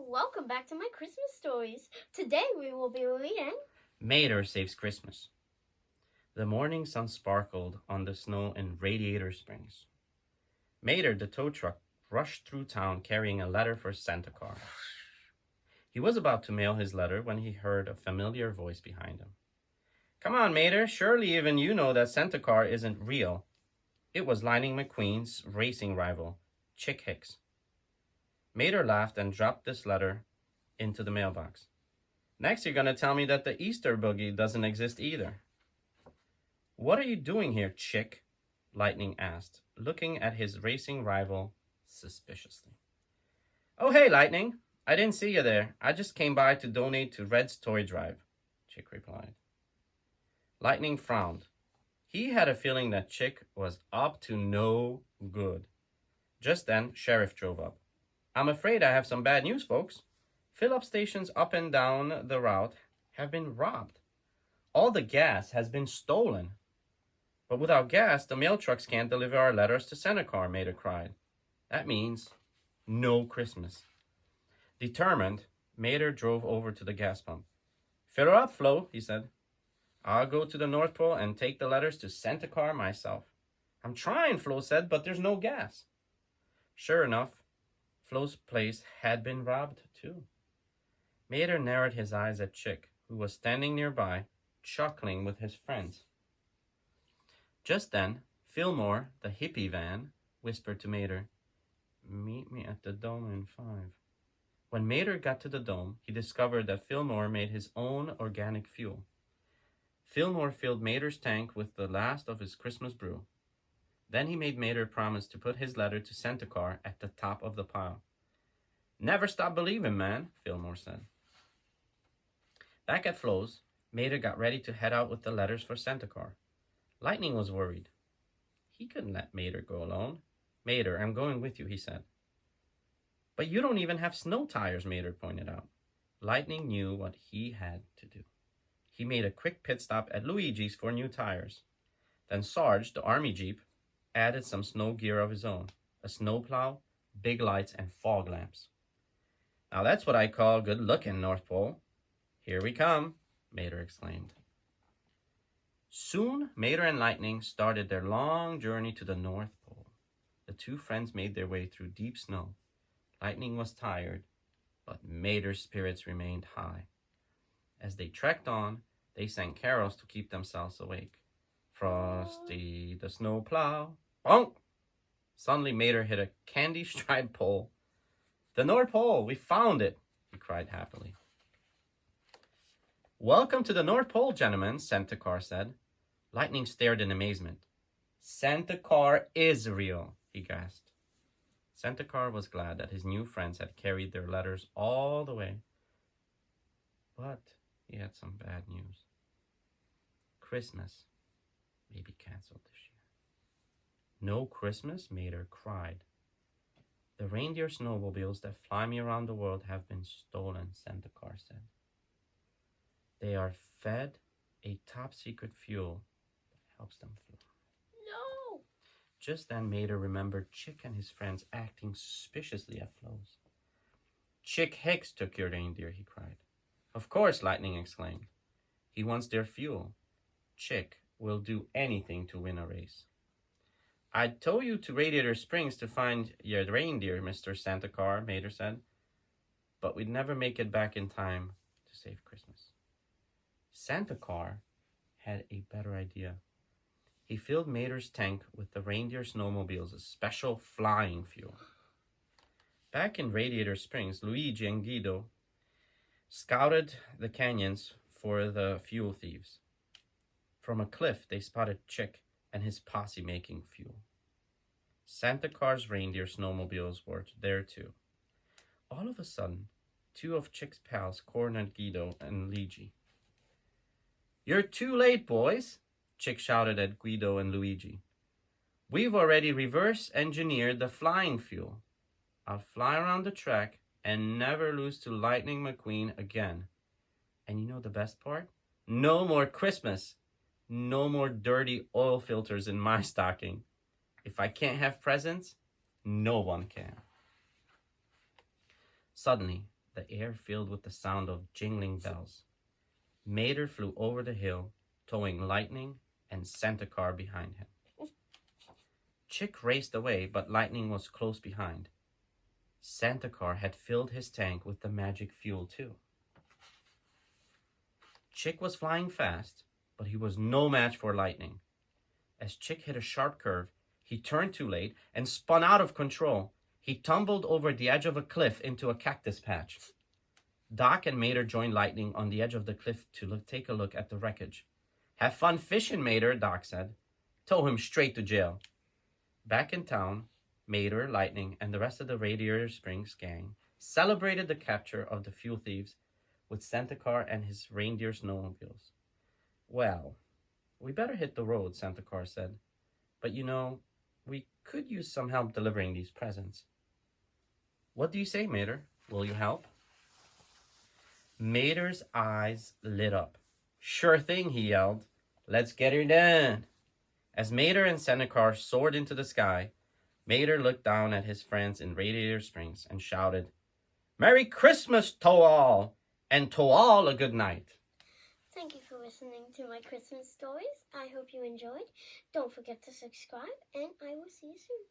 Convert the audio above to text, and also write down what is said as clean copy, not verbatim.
welcome back to my Christmas stories. Today we will be reading Mater Saves Christmas. The morning sun sparkled on the snow in Radiator Springs. Mater, the tow truck, rushed through town carrying a letter for Santa Claus. He was about to mail his letter when he heard a familiar voice behind him. Come on, Mater, surely even you know that Santa Claus isn't real. It was Lightning McQueen's racing rival, Chick Hicks. Mater laughed and dropped this letter into the mailbox. Next, you're going to tell me that the Easter boogie doesn't exist either. What are you doing here, Chick? Lightning asked, looking at his racing rival suspiciously. Oh, hey, Lightning. I didn't see you there. I just came by to donate to Red's toy drive, Chick replied. Lightning frowned. He had a feeling that Chick was up to no good. Just then, Sheriff drove up. I'm afraid I have some bad news, folks. Fill-up stations up and down the route have been robbed. All the gas has been stolen. But without gas, the mail trucks can't deliver our letters to Santa Claus, Mater cried. That means no Christmas. Determined, Mater drove over to the gas pump. Fill her up, Flo, he said. I'll go to the North Pole and take the letters to Santa Claus myself. I'm trying, Flo said, but there's no gas. Sure enough, Flo's place had been robbed too. Mater narrowed his eyes at Chick, who was standing nearby, chuckling with his friends. Just then, Fillmore, the hippie van, whispered to Mater, Meet me at the dome in 5. When Mater got to the dome, he discovered that Fillmore made his own organic fuel. Fillmore filled Mater's tank with the last of his Christmas brew. Then he made Mater promise to put his letter to Santa Claus at the top of the pile. Never stop believing, man, Fillmore said. Back at Flo's, Mater got ready to head out with the letters for Santa Claus. Lightning was worried. He couldn't let Mater go alone. Mater, I'm going with you, he said. But you don't even have snow tires, Mater pointed out. Lightning knew what he had to do. He made a quick pit stop at Luigi's for new tires. Then Sarge, the army jeep, added some snow gear of his own, a snowplow, big lights, and fog lamps. Now that's what I call good looking, North Pole. Here we come, Mater exclaimed. Soon, Mater and Lightning started their long journey to the North Pole. The two friends made their way through deep snow. Lightning was tired, but Mater's spirits remained high. As they trekked on, they sang carols to keep themselves awake. Frosty the snowplow, bonk! Suddenly Mater hit a candy-striped pole. The North Pole, we found it, he cried happily. Welcome to the North Pole, gentlemen, Santa Claus said. Lightning stared in amazement. Santa Claus is real, he gasped. Santa Claus was glad that his new friends had carried their letters all the way. But he had some bad news. Christmas may be canceled this year. No Christmas? Mater cried. The reindeer snowmobiles that fly me around the world have been stolen, Santa Claus said. They are fed a top-secret fuel that helps them fly. No! Just then, Mater remembered Chick and his friends acting suspiciously at Flo's. Chick Hicks took your reindeer, he cried. Of course, Lightning exclaimed. He wants their fuel. Chick will do anything to win a race. I'd tow you to Radiator Springs to find your reindeer, Mr. Santa Claus, Mater said. But we'd never make it back in time to save Christmas. Santa Claus had a better idea. He filled Mater's tank with the reindeer snowmobiles' special flying fuel. Back in Radiator Springs, Luigi and Guido scouted the canyons for the fuel thieves. From a cliff, they spotted Chick and his posse making fuel. Santa Claus' reindeer snowmobiles were there too. All of a sudden, two of Chick's pals cornered Guido and Luigi. You're too late, boys, Chick shouted at Guido and Luigi. We've already reverse-engineered the flying fuel. I'll fly around the track and never lose to Lightning McQueen again. And you know the best part? No more Christmas. No more dirty oil filters in my stocking. If I can't have presents, no one can. Suddenly, the air filled with the sound of jingling bells. Mater flew over the hill, towing Lightning and Centacar behind him. Chick raced away, but Lightning was close behind. Centacar had filled his tank with the magic fuel too. Chick was flying fast, but he was no match for Lightning. As Chick hit a sharp curve, he turned too late and spun out of control. He tumbled over the edge of a cliff into a cactus patch. Doc and Mater joined Lightning on the edge of the cliff to take a look at the wreckage. "Have fun fishing, Mater," Doc said. "Tow him straight to jail." Back in town, Mater, Lightning, and the rest of the Radiator Springs gang celebrated the capture of the fuel thieves with Centacar and his reindeer snowmobiles. "Well, we better hit the road," Centacar said. "But we could use some help delivering these presents." "What do you say, Mater? Will you help?" Mater's eyes lit up. "Sure thing," he yelled. "Let's get her done." As Mater and Centacar soared into the sky, Mater looked down at his friends in Radiator Springs and shouted, "Merry Christmas to all, and to all a good night." Thank you for listening to my Christmas stories. I hope you enjoyed. Don't forget to subscribe, and I will see you soon.